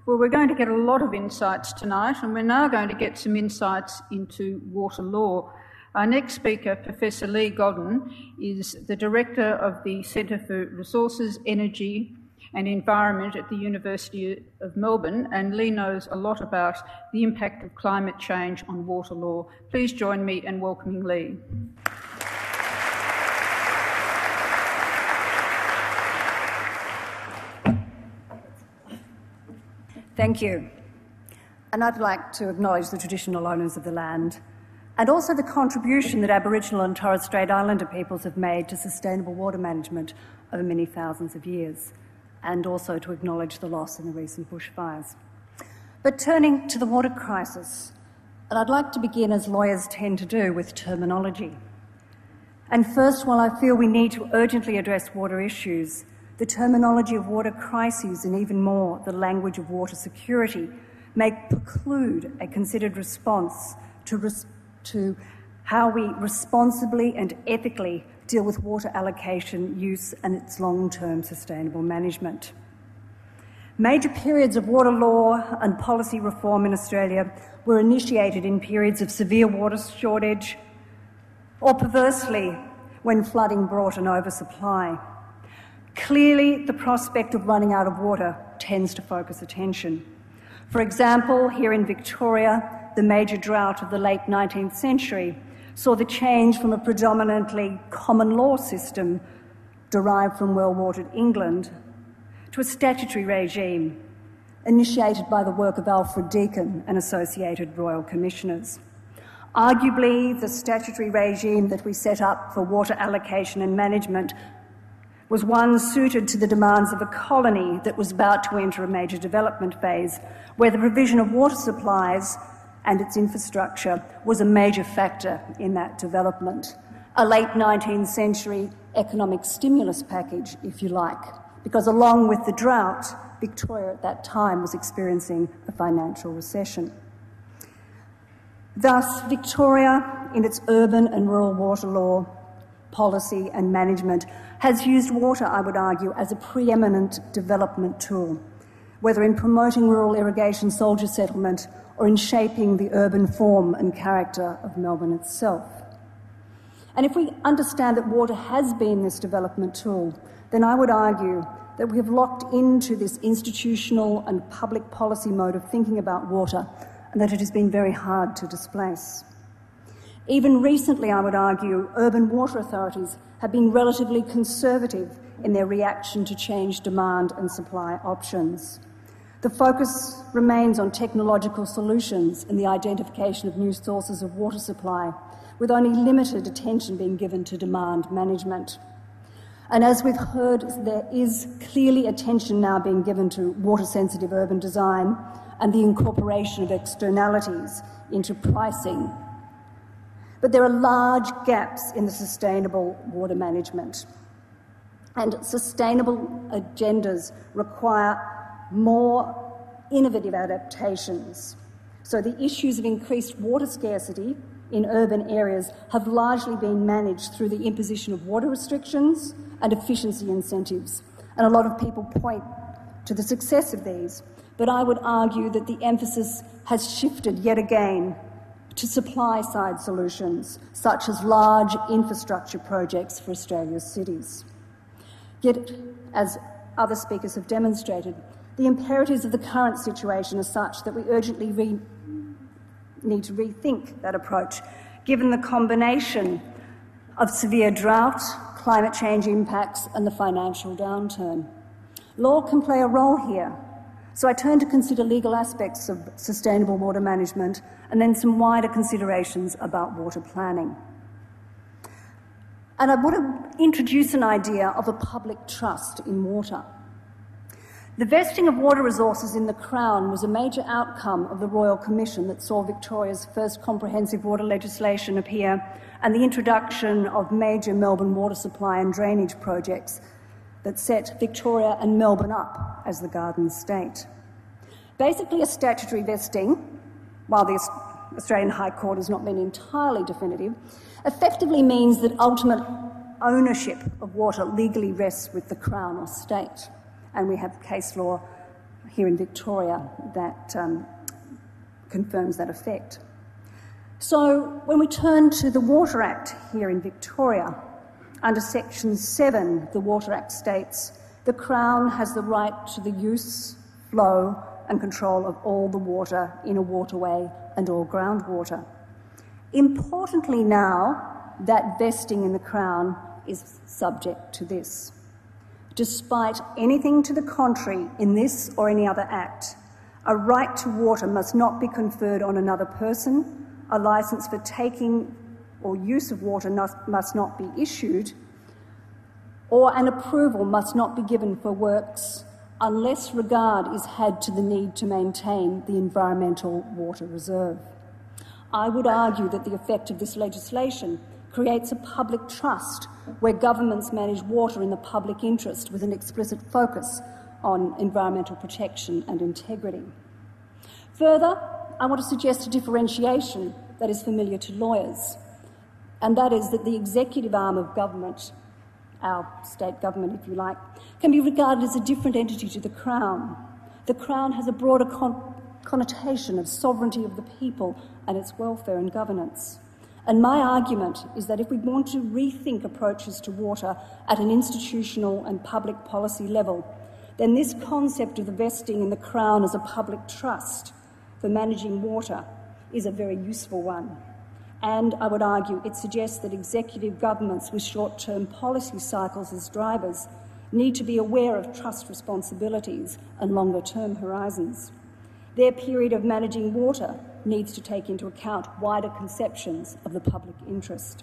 Well, we're going to get a lot of insights tonight, and we're now going to get some insights into water law. Our next speaker, Professor Lee Godden, is the Director of the Centre for Resources, Energy and Environment at the University of Melbourne, and Lee knows a lot about the impact of climate change on water law. Please join me in welcoming Lee. Thank you. And I'd like to acknowledge the traditional owners of the land and also the contribution that Aboriginal and Torres Strait Islander peoples have made to sustainable water management over many thousands of years, and also to acknowledge the loss in the recent bushfires. But turning to the water crisis, and I'd like to begin, as lawyers tend to do, with terminology. And first, while I feel we need to urgently address water issues, the terminology of water crises and even more the language of water security may preclude a considered response to how we responsibly and ethically deal with water allocation, use and its long-term sustainable management. Major periods of water law and policy reform in Australia were initiated in periods of severe water shortage or, perversely, when flooding brought an oversupply. Clearly, the prospect of running out of water tends to focus attention. For example, here in Victoria, the major drought of the late 19th century saw the change from a predominantly common law system derived from well-watered England to a statutory regime initiated by the work of Alfred Deakin and associated royal commissioners. Arguably, the statutory regime that we set up for water allocation and management was one suited to the demands of a colony that was about to enter a major development phase, where the provision of water supplies and its infrastructure was a major factor in that development. A late 19th century economic stimulus package, if you like, because along with the drought, Victoria at that time was experiencing a financial recession. Thus, Victoria, in its urban and rural water law, policy and management, has used water, I would argue, as a preeminent development tool, whether in promoting rural irrigation soldier settlement or in shaping the urban form and character of Melbourne itself. And if we understand that water has been this development tool, then I would argue that we have locked into this institutional and public policy mode of thinking about water, and that it has been very hard to displace. Even recently, I would argue, urban water authorities have been relatively conservative in their reaction to changed demand and supply options. The focus remains on technological solutions and the identification of new sources of water supply, with only limited attention being given to demand management. And as we've heard, there is clearly attention now being given to water-sensitive urban design and the incorporation of externalities into pricing. But there are large gaps in the sustainable water management, and sustainable agendas require more innovative adaptations. So the issues of increased water scarcity in urban areas have largely been managed through the imposition of water restrictions and efficiency incentives, and a lot of people point to the success of these. But I would argue that the emphasis has shifted yet again to supply-side solutions, such as large infrastructure projects for Australia's cities. Yet, as other speakers have demonstrated, the imperatives of the current situation are such that we urgently need to rethink that approach, given the combination of severe drought, climate change impacts, and the financial downturn. Law can play a role here. So I turn to consider legal aspects of sustainable water management and then some wider considerations about water planning. And I want to introduce an idea of a public trust in water. The vesting of water resources in the Crown was a major outcome of the Royal Commission that saw Victoria's first comprehensive water legislation appear and the introduction of major Melbourne water supply and drainage projects that set Victoria and Melbourne up as the Garden State. Basically, a statutory vesting, while the Australian High Court has not been entirely definitive, effectively means that ultimate ownership of water legally rests with the Crown or state. And we have case law here in Victoria that confirms that effect. So when we turn to the Water Act here in Victoria, under Section 7, the Water Act states, "The Crown has the right to the use, flow and control of all the water in a waterway and all groundwater." Importantly now, that vesting in the Crown is subject to this. Despite anything to the contrary in this or any other act, a right to water must not be conferred on another person, a licence for taking or use of water must not be issued, or an approval must not be given for works unless regard is had to the need to maintain the environmental water reserve. I would argue that the effect of this legislation creates a public trust where governments manage water in the public interest with an explicit focus on environmental protection and integrity. Further, I want to suggest a differentiation that is familiar to lawyers, and that is that the executive arm of government, our state government if you like, can be regarded as a different entity to the Crown. The Crown has a broader connotation of sovereignty of the people and its welfare and governance. And my argument is that if we want to rethink approaches to water at an institutional and public policy level, then this concept of the vesting in the Crown as a public trust for managing water is a very useful one. And I would argue it suggests that executive governments with short-term policy cycles as drivers need to be aware of trust responsibilities and longer-term horizons. Their period of managing water needs to take into account wider conceptions of the public interest.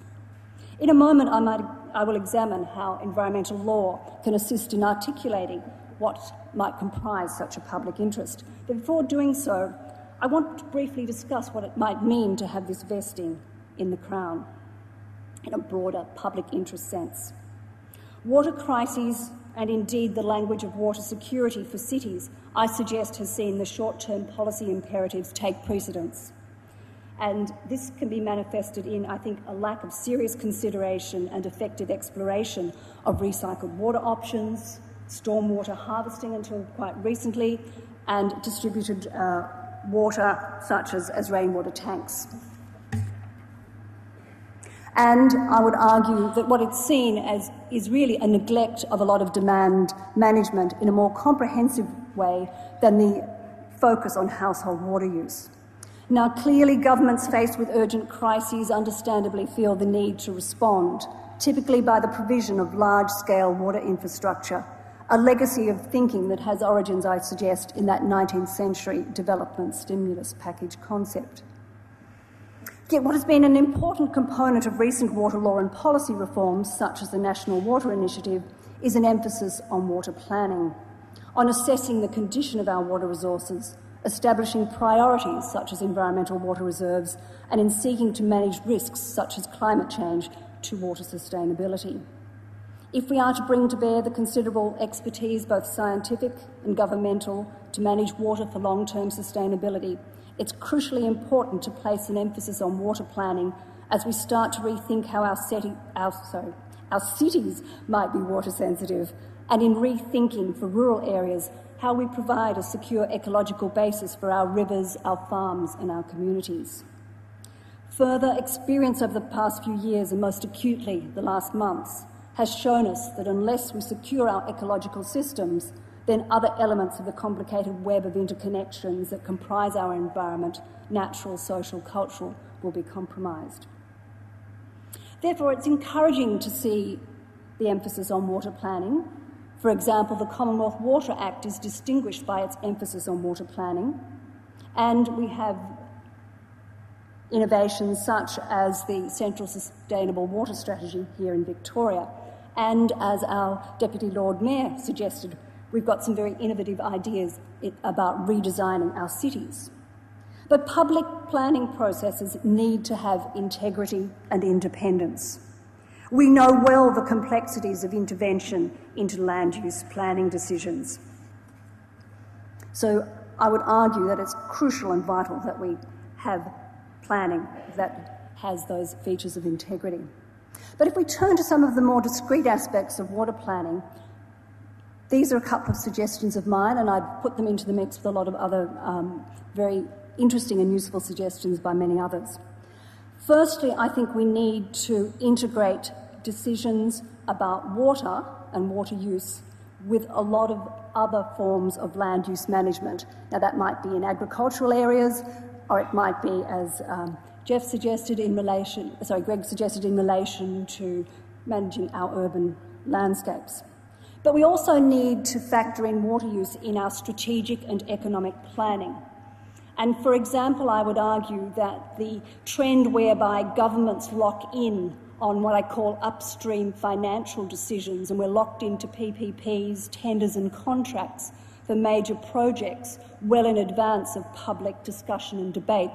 In a moment, I will examine how environmental law can assist in articulating what might comprise such a public interest. But before doing so, I want to briefly discuss what it might mean to have this vesting in the Crown in a broader public interest sense. Water crises, and indeed the language of water security for cities, I suggest has seen the short-term policy imperatives take precedence. And this can be manifested in, I think, a lack of serious consideration and effective exploration of recycled water options, stormwater harvesting until quite recently, and distributed water such as rainwater tanks. And I would argue that what it's seen as is really a neglect of a lot of demand management in a more comprehensive way than the focus on household water use. Now, clearly, governments faced with urgent crises understandably feel the need to respond, typically by the provision of large-scale water infrastructure, a legacy of thinking that has origins, I suggest, in that 19th century development stimulus package concept. Yet what has been an important component of recent water law and policy reforms, such as the National Water Initiative, is an emphasis on water planning, on assessing the condition of our water resources, establishing priorities such as environmental water reserves, and in seeking to manage risks such as climate change to water sustainability. If we are to bring to bear the considerable expertise, both scientific and governmental, to manage water for long-term sustainability, it's crucially important to place an emphasis on water planning as we start to rethink how our cities might be water sensitive, and in rethinking for rural areas how we provide a secure ecological basis for our rivers, our farms and our communities. Further experience over the past few years, and most acutely the last months, has shown us that unless we secure our ecological systems, then other elements of the complicated web of interconnections that comprise our environment, natural, social, cultural, will be compromised. Therefore, it's encouraging to see the emphasis on water planning. For example, the Commonwealth Water Act is distinguished by its emphasis on water planning, and we have innovations such as the Central Sustainable Water Strategy here in Victoria. And as our Deputy Lord Mayor suggested, we've got some very innovative ideas about redesigning our cities. But public planning processes need to have integrity and independence. We know well the complexities of intervention into land use planning decisions. So I would argue that it's crucial and vital that we have planning that has those features of integrity. But if we turn to some of the more discrete aspects of water planning, These are a couple of suggestions of mine, and I'd put them into the mix with a lot of other very interesting and useful suggestions by many others. Firstly, I think we need to integrate decisions about water and water use with a lot of other forms of land use management. Now, that might be in agricultural areas, or it might be, as Greg suggested, in relation to managing our urban landscapes. But we also need to factor in water use in our strategic and economic planning. And for example, I would argue that the trend whereby governments lock in on what I call upstream financial decisions, and we're locked into PPPs, tenders and contracts for major projects well in advance of public discussion and debate,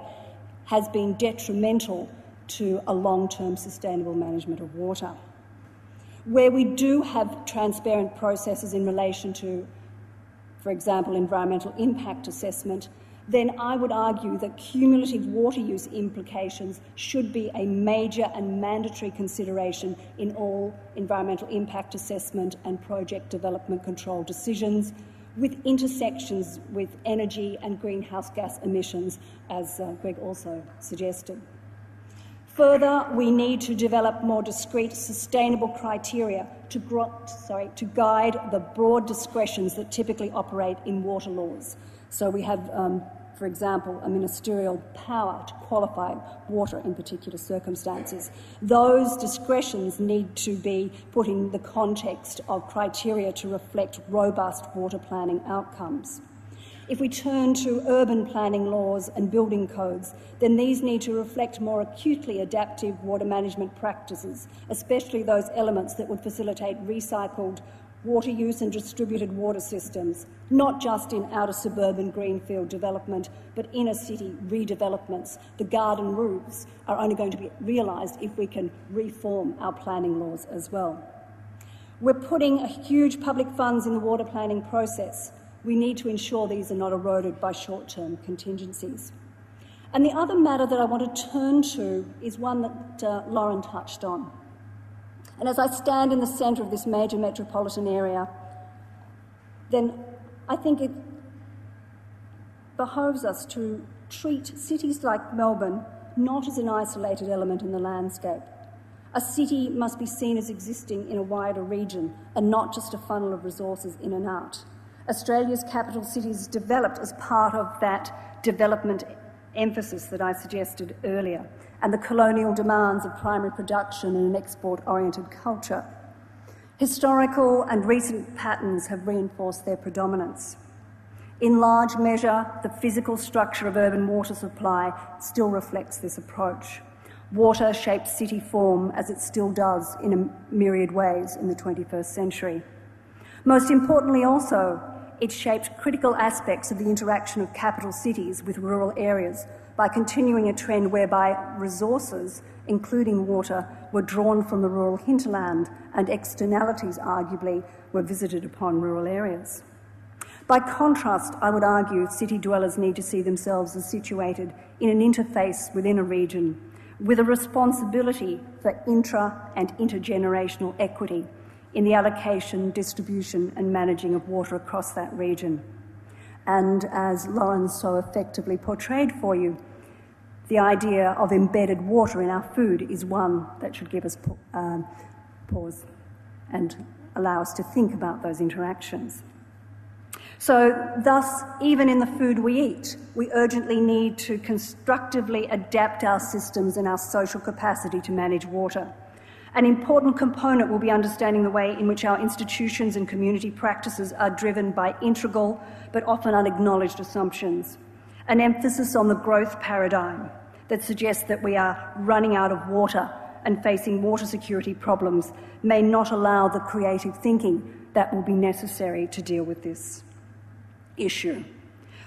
has been detrimental to a long-term sustainable management of water. Where we do have transparent processes in relation to, for example, environmental impact assessment, then I would argue that cumulative water use implications should be a major and mandatory consideration in all environmental impact assessment and project development control decisions, with intersections with energy and greenhouse gas emissions, as Greg also suggested. Further, we need to develop more discrete, sustainable criteria to guide the broad discretions that typically operate in water laws. So we have, for example, a ministerial power to qualify water in particular circumstances. Those discretions need to be put in the context of criteria to reflect robust water planning outcomes. If we turn to urban planning laws and building codes, then these need to reflect more acutely adaptive water management practices, especially those elements that would facilitate recycled water use and distributed water systems, not just in outer suburban greenfield development, but inner city redevelopments. The garden roofs are only going to be realised if we can reform our planning laws as well. We're putting huge public funds in the water planning process. We need to ensure these are not eroded by short-term contingencies. And the other matter that I want to turn to is one that Lauren touched on. And as I stand in the centre of this major metropolitan area, then I think it behoves us to treat cities like Melbourne not as an isolated element in the landscape. A city must be seen as existing in a wider region and not just a funnel of resources in and out. Australia's capital cities developed as part of that development emphasis that I suggested earlier, and the colonial demands of primary production and an export-oriented culture. Historical and recent patterns have reinforced their predominance. In large measure, the physical structure of urban water supply still reflects this approach. Water shapes city form, as it still does in a myriad ways in the 21st century. Most importantly also, it shaped critical aspects of the interaction of capital cities with rural areas by continuing a trend whereby resources, including water, were drawn from the rural hinterland and externalities, arguably, were visited upon rural areas. By contrast, I would argue city dwellers need to see themselves as situated in an interface within a region with a responsibility for intra- and intergenerational equity in the allocation, distribution and managing of water across that region. And as Lauren so effectively portrayed for you, the idea of embedded water in our food is one that should give us pause and allow us to think about those interactions. So thus, even in the food we eat, we urgently need to constructively adapt our systems and our social capacity to manage water. An important component will be understanding the way in which our institutions and community practices are driven by integral but often unacknowledged assumptions. An emphasis on the growth paradigm that suggests that we are running out of water and facing water security problems may not allow the creative thinking that will be necessary to deal with this issue.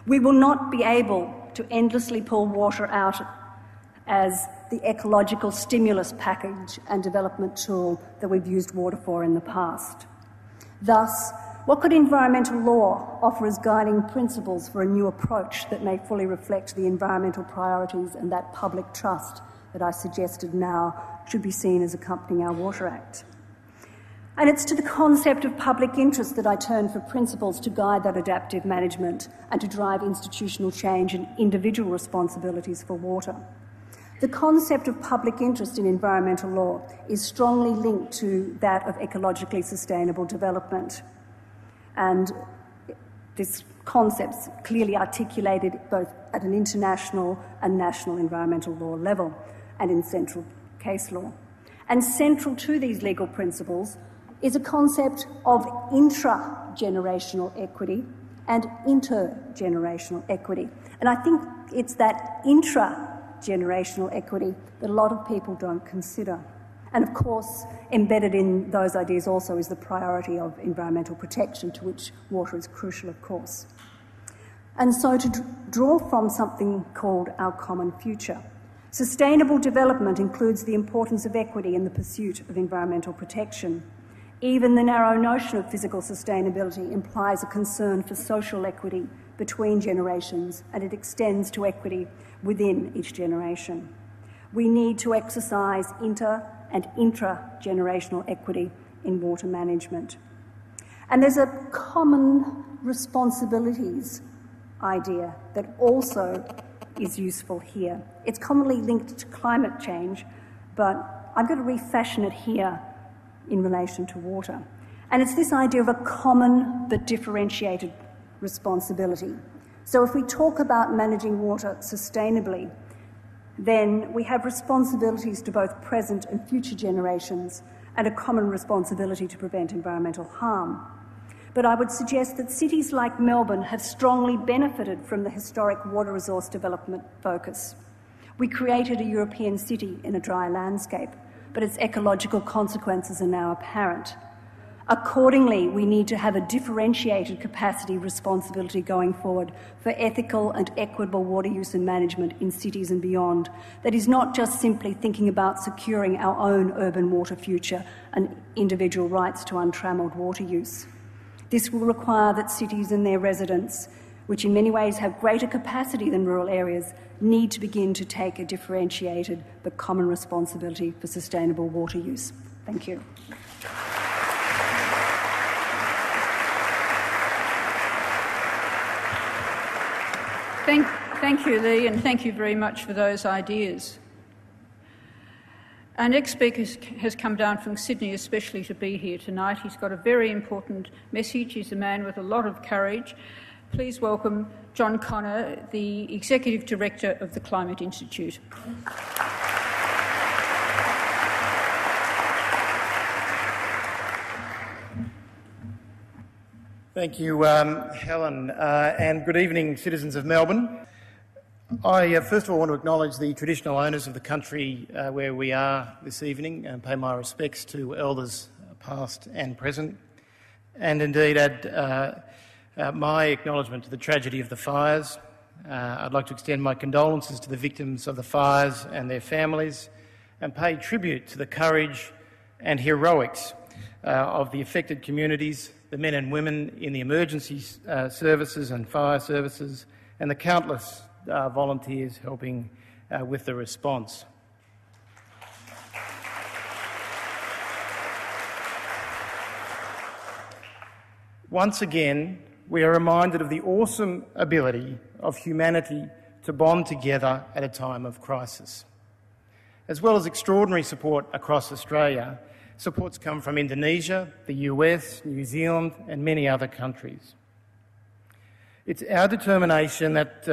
We will not be able to endlessly pull water out as the ecological stimulus package and development tool that we've used water for in the past. Thus, what could environmental law offer as guiding principles for a new approach that may fully reflect the environmental priorities and that public trust that I suggested now should be seen as accompanying our Water Act? And it's to the concept of public interest that I turn for principles to guide that adaptive management and to drive institutional change and individual responsibilities for water. The concept of public interest in environmental law is strongly linked to that of ecologically sustainable development. And this concept's clearly articulated both at an international and national environmental law level and in central case law. And central to these legal principles is a concept of intra-generational equity and intergenerational equity. And I think it's that intra-generational equity that a lot of people don't consider. And of course, embedded in those ideas also is the priority of environmental protection, to which water is crucial, of course. And so to draw from something called our common future, sustainable development includes the importance of equity in the pursuit of environmental protection. Even the narrow notion of physical sustainability implies a concern for social equity between generations, and it extends to equity within each generation. We need to exercise inter- and intra-generational equity in water management. And there's a common responsibilities idea that also is useful here. It's commonly linked to climate change, but I'm going to refashion it here in relation to water. And it's this idea of a common but differentiated responsibility. So if we talk about managing water sustainably, then we have responsibilities to both present and future generations and a common responsibility to prevent environmental harm. But I would suggest that cities like Melbourne have strongly benefited from the historic water resource development focus. We created a European city in a dry landscape, but its ecological consequences are now apparent. Accordingly, we need to have a differentiated capacity responsibility going forward for ethical and equitable water use and management in cities and beyond. That is not just simply thinking about securing our own urban water future and individual rights to untrammelled water use. This will require that cities and their residents, which in many ways have greater capacity than rural areas, need to begin to take a differentiated but common responsibility for sustainable water use. Thank you. Thank you, Lee, and thank you very much for those ideas. Our next speaker has come down from Sydney especially to be here tonight. He's got a very important message. He's a man with a lot of courage. Please welcome John Connor, the Executive Director of the Climate Institute. Thank you, Helen, and good evening, citizens of Melbourne. I first of all want to acknowledge the traditional owners of the country where we are this evening and pay my respects to elders past and present, and indeed add my acknowledgement to the tragedy of the fires. I'd like to extend my condolences to the victims of the fires and their families and pay tribute to the courage and heroics of the affected communities, the men and women in the emergency services and fire services, and the countless volunteers helping with the response. Once again, we are reminded of the awesome ability of humanity to bond together at a time of crisis. As well as extraordinary support across Australia, supports come from Indonesia, the US, New Zealand, and many other countries. It's our determination that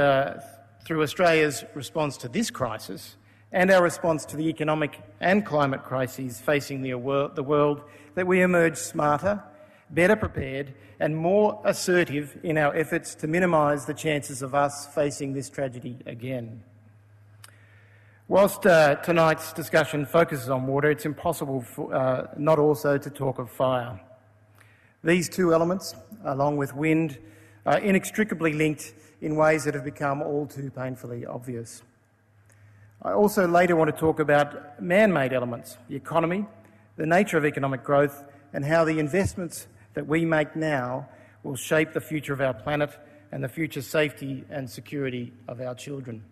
through Australia's response to this crisis and our response to the economic and climate crises facing the world, that we emerge smarter, better prepared, and more assertive in our efforts to minimise the chances of us facing this tragedy again. Whilst tonight's discussion focuses on water, it's impossible not also to talk of fire. These two elements, along with wind, are inextricably linked in ways that have become all too painfully obvious. I also later want to talk about man-made elements, the economy, the nature of economic growth, and how the investments that we make now will shape the future of our planet and the future safety and security of our children.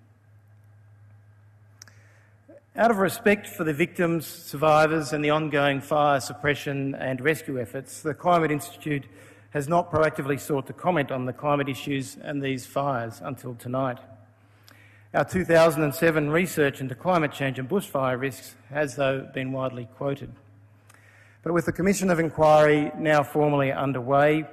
Out of respect for the victims, survivors and the ongoing fire suppression and rescue efforts, the Climate Institute has not proactively sought to comment on the climate issues and these fires until tonight. Our 2007 research into climate change and bushfire risks has, though, been widely quoted. But with the Commission of Inquiry now formally underway,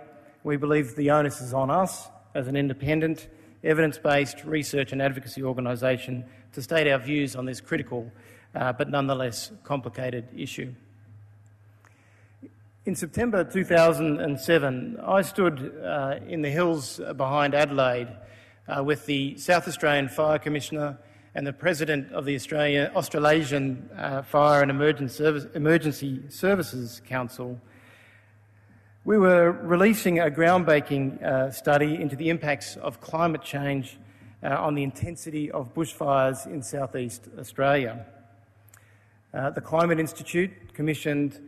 we believe the onus is on us as an independent, evidence-based research and advocacy organisation to state our views on this critical but nonetheless complicated issue. In September 2007, I stood in the hills behind Adelaide with the South Australian Fire Commissioner and the President of the Australasian Fire and Emergency Services Council. We were releasing a groundbreaking study into the impacts of climate change on the intensity of bushfires in southeast Australia. The Climate Institute commissioned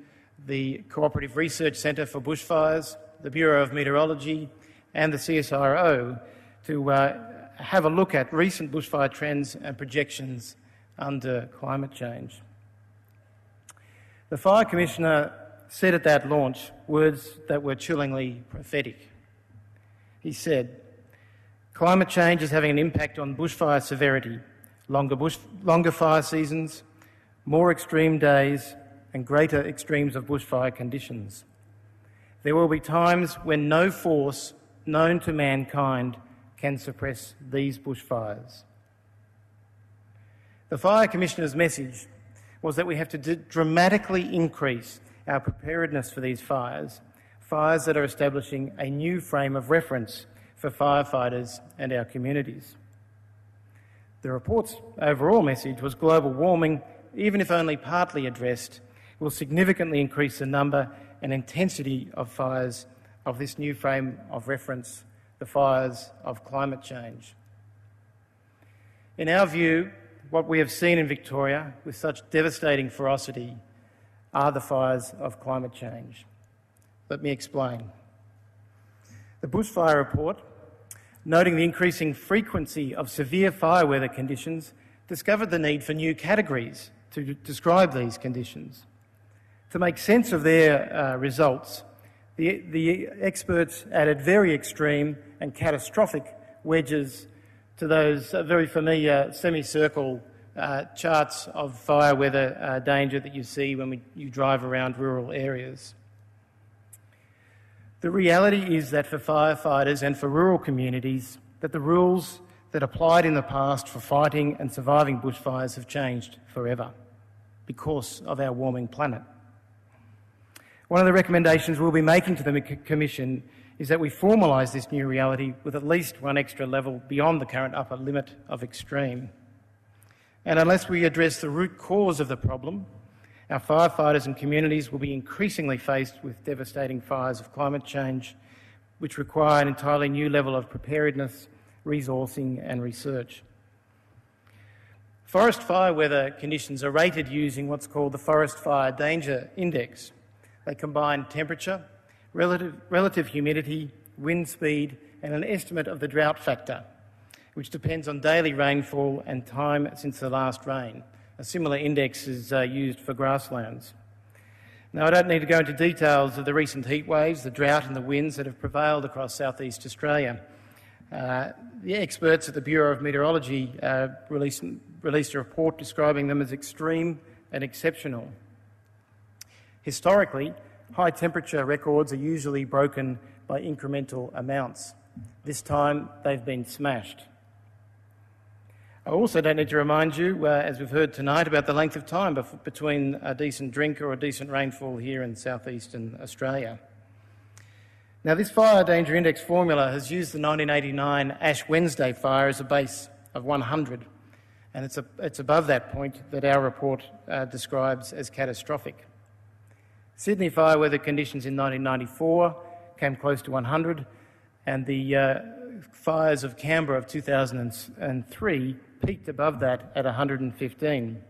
the Cooperative Research Centre for Bushfires, the Bureau of Meteorology and the CSIRO to have a look at recent bushfire trends and projections under climate change. The Fire Commissioner said at that launch words that were chillingly prophetic. He said, "Climate change is having an impact on bushfire severity, longer fire seasons, more extreme days and greater extremes of bushfire conditions. There will be times when no force known to mankind can suppress these bushfires." The Fire Commissioner's message was that we have to dramatically increase our preparedness for these fires that are establishing a new frame of reference for firefighters and our communities. The report's overall message was global warming, even if only partly addressed, will significantly increase the number and intensity of fires of this new frame of reference, the fires of climate change. In our view, what we have seen in Victoria with such devastating ferocity are the fires of climate change. Let me explain. The Bushfire Report, noting the increasing frequency of severe fire weather conditions, discovered the need for new categories to describe these conditions. To make sense of their results, the experts added very extreme and catastrophic wedges to those very familiar semicircle charts of fire weather danger that you see when you drive around rural areas. The reality is that for firefighters and for rural communities, that the rules that applied in the past for fighting and surviving bushfires have changed forever because of our warming planet. One of the recommendations we'll be making to the Commission is that we formalise this new reality with at least one extra level beyond the current upper limit of extreme. And unless we address the root cause of the problem, our firefighters and communities will be increasingly faced with devastating fires of climate change, which require an entirely new level of preparedness, resourcing and research. Forest fire weather conditions are rated using what's called the Forest Fire Danger Index. They combine temperature, relative humidity, wind speed and an estimate of the drought factor, which depends on daily rainfall and time since the last rain. A similar index is used for grasslands. Now, I don't need to go into details of the recent heat waves, the drought and the winds that have prevailed across southeast Australia. The experts at the Bureau of Meteorology released a report describing them as extreme and exceptional. Historically, high temperature records are usually broken by incremental amounts. This time, they've been smashed. I also don't need to remind you, as we've heard tonight, about the length of time between a decent drink or a decent rainfall here in southeastern Australia. Now, this Fire Danger Index formula has used the 1989 Ash Wednesday fire as a base of 100, and it's above that point that our report describes as catastrophic. Sydney fire weather conditions in 1994 came close to 100, and the fires of Canberra of 2003 peaked above that at 115.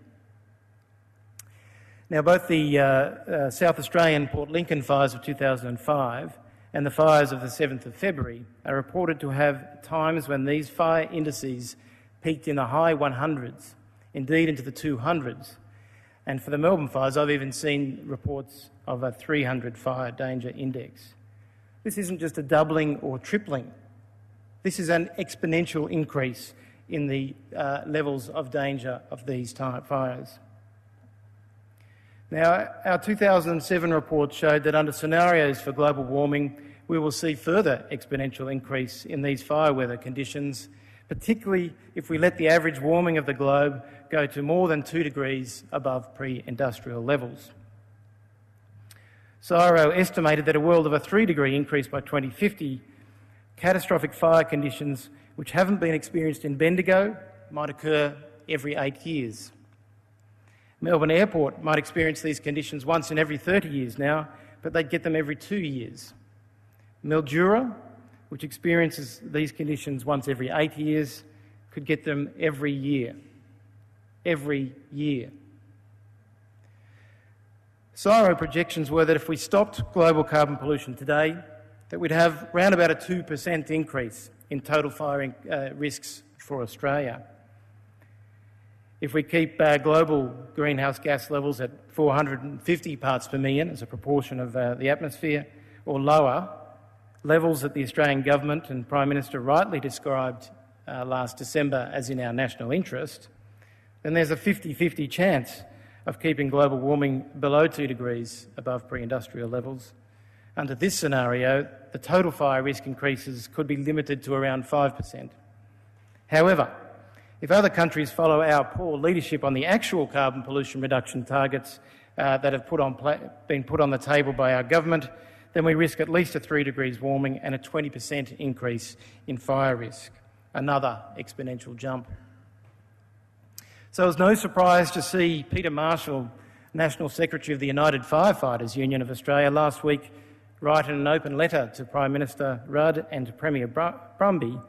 Now, both the South Australian Port Lincoln fires of 2005 and the fires of the 7th of February are reported to have times when these fire indices peaked in the high 100s indeed into the 200s. And for the Melbourne fires, I've even seen reports of a 300 fire danger index. This isn't just a doubling or tripling. This is an exponential increase in the levels of danger of these fires. Now, our 2007 report showed that under scenarios for global warming, we will see further exponential increase in these fire weather conditions, particularly if we let the average warming of the globe go to more than 2 degrees above pre-industrial levels. CSIRO estimated that a world of a 3-degree increase by 2050, catastrophic fire conditions which haven't been experienced in Bendigo might occur every 8 years. Melbourne Airport might experience these conditions once in every 30 years now, but they'd get them every 2 years. Mildura, which experiences these conditions once every 8 years, could get them every year. Every year. CSIRO projections were that if we stopped global carbon pollution today, that we'd have around about a 2% increase in total fire risks for Australia. If we keep global greenhouse gas levels at 450 parts per million as a proportion of the atmosphere, or lower, levels that the Australian Government and Prime Minister rightly described last December as in our national interest, then there's a 50-50 chance of keeping global warming below 2 degrees above pre-industrial levels. Under this scenario, the total fire risk increases could be limited to around 5%. However, if other countries follow our poor leadership on the actual carbon pollution reduction targets that have been put on the table by our government, then we risk at least a 3 degrees warming and a 20% increase in fire risk. Another exponential jump. So it was no surprise to see Peter Marshall, National Secretary of the United Firefighters Union of Australia, last week write in an open letter to Prime Minister Rudd and to Premier Brumby,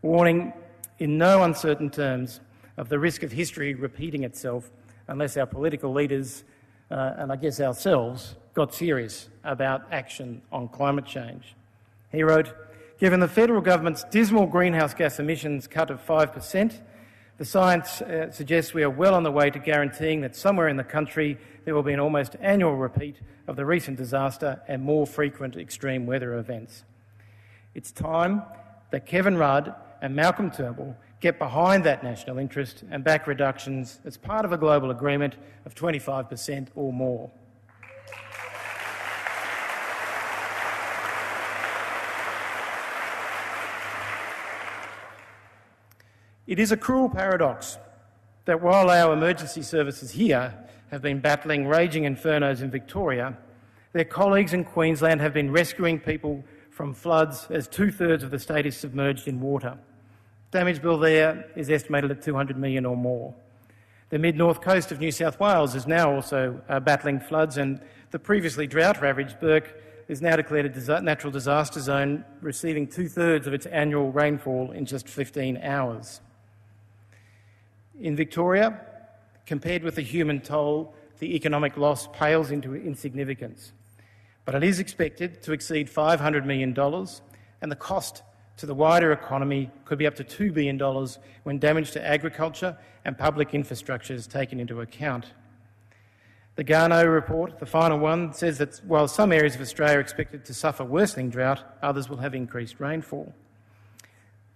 warning in no uncertain terms of the risk of history repeating itself unless our political leaders, and I guess ourselves, got serious about action on climate change. He wrote, "Given the federal government's dismal greenhouse gas emissions cut of 5%, the science suggests we are well on the way to guaranteeing that somewhere in the country there will be an almost annual repeat of the recent disaster and more frequent extreme weather events. It's time that Kevin Rudd and Malcolm Turnbull get behind that national interest and back reductions as part of a global agreement of 25% or more." It is a cruel paradox that while our emergency services here have been battling raging infernos in Victoria, their colleagues in Queensland have been rescuing people from floods as 2/3 of the state is submerged in water. Damage bill there is estimated at $200 million or more. The mid-north coast of New South Wales is now also battling floods, and the previously drought-ravaged Burke is now declared a natural disaster zone, receiving 2/3 of its annual rainfall in just 15 hours. In Victoria, compared with the human toll, the economic loss pales into insignificance. But it is expected to exceed $500 million, and the cost to the wider economy could be up to $2 billion when damage to agriculture and public infrastructure is taken into account. The Garneau report, the final one, says that while some areas of Australia are expected to suffer worsening drought, others will have increased rainfall.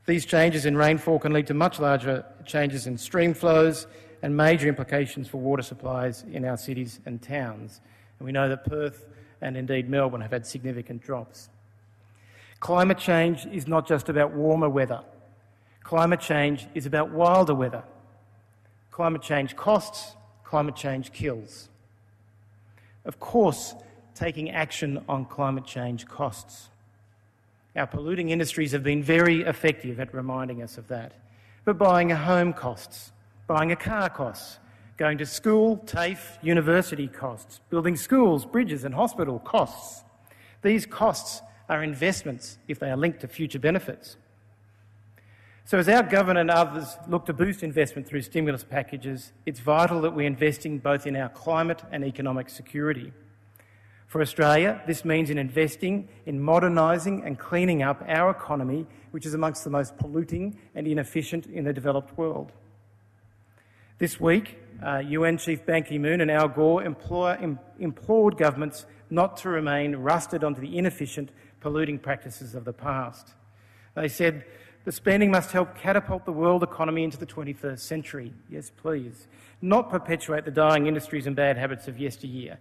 These changes in rainfall can lead to much larger changes in stream flows and major implications for water supplies in our cities and towns. And we know that Perth and indeed Melbourne have had significant drops. Climate change is not just about warmer weather. Climate change is about wilder weather. Climate change costs, climate change kills. Of course, taking action on climate change costs. Our polluting industries have been very effective at reminding us of that. But buying a home costs, buying a car costs, going to school, TAFE, university costs, building schools, bridges and hospital costs. These costs are investments if they are linked to future benefits. So as our government and others look to boost investment through stimulus packages, it's vital that we're investing both in our climate and economic security. For Australia, this means in investing in modernising and cleaning up our economy, which is amongst the most polluting and inefficient in the developed world. This week, UN Chief Ban Ki-moon and Al Gore implored governments not to remain rusted onto the inefficient, polluting practices of the past. They said, the spending must help catapult the world economy into the 21st century. Yes, please. Not perpetuate the dying industries and bad habits of yesteryear.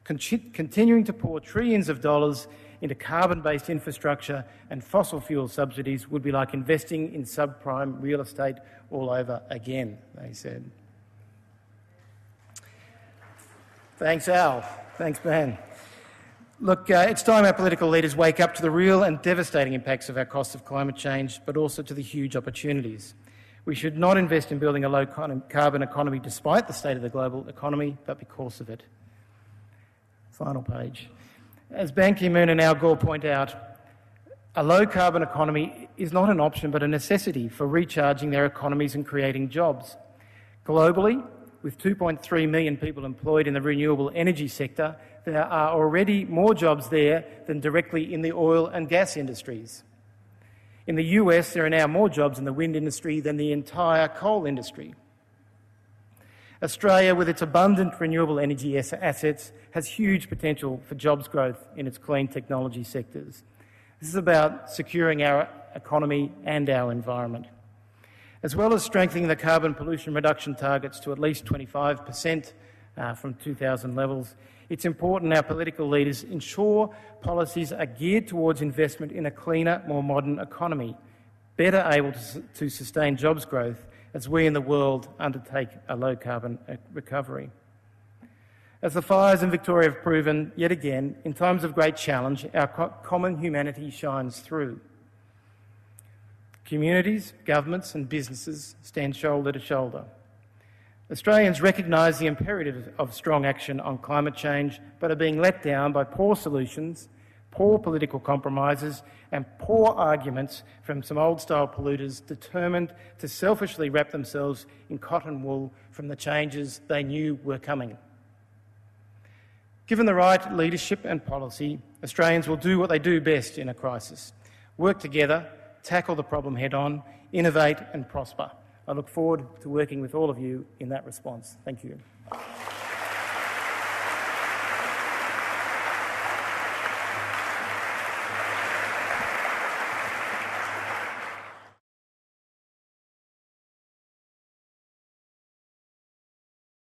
Continuing to pour trillions of dollars into carbon-based infrastructure and fossil fuel subsidies would be like investing in subprime real estate all over again, they said. Thanks, Al. Thanks, Ben. Look, it's time our political leaders wake up to the real and devastating impacts of our costs of climate change, but also to the huge opportunities. We should not invest in building a low-carbon economy despite the state of the global economy, but because of it. Final page. As Ban Ki-moon and Al Gore point out, a low-carbon economy is not an option but a necessity for recharging their economies and creating jobs. Globally, with 2.3 million people employed in the renewable energy sector, there are already more jobs there than directly in the oil and gas industries. In the US, there are now more jobs in the wind industry than the entire coal industry. Australia, with its abundant renewable energy assets, has huge potential for jobs growth in its clean technology sectors. This is about securing our economy and our environment. As well as strengthening the carbon pollution reduction targets to at least 25% from 2000 levels, it's important our political leaders ensure policies are geared towards investment in a cleaner, more modern economy, better able to sustain jobs growth as we in the world undertake a low-carbon recovery. As the fires in Victoria have proven yet again, in times of great challenge, our common humanity shines through. Communities, governments and businesses stand shoulder to shoulder. Australians recognise the imperative of strong action on climate change, but are being let down by poor solutions, poor political compromises and poor arguments from some old-style polluters determined to selfishly wrap themselves in cotton wool from the changes they knew were coming. Given the right leadership and policy, Australians will do what they do best in a crisis: work together, tackle the problem head-on, innovate and prosper. I look forward to working with all of you in that response. Thank you.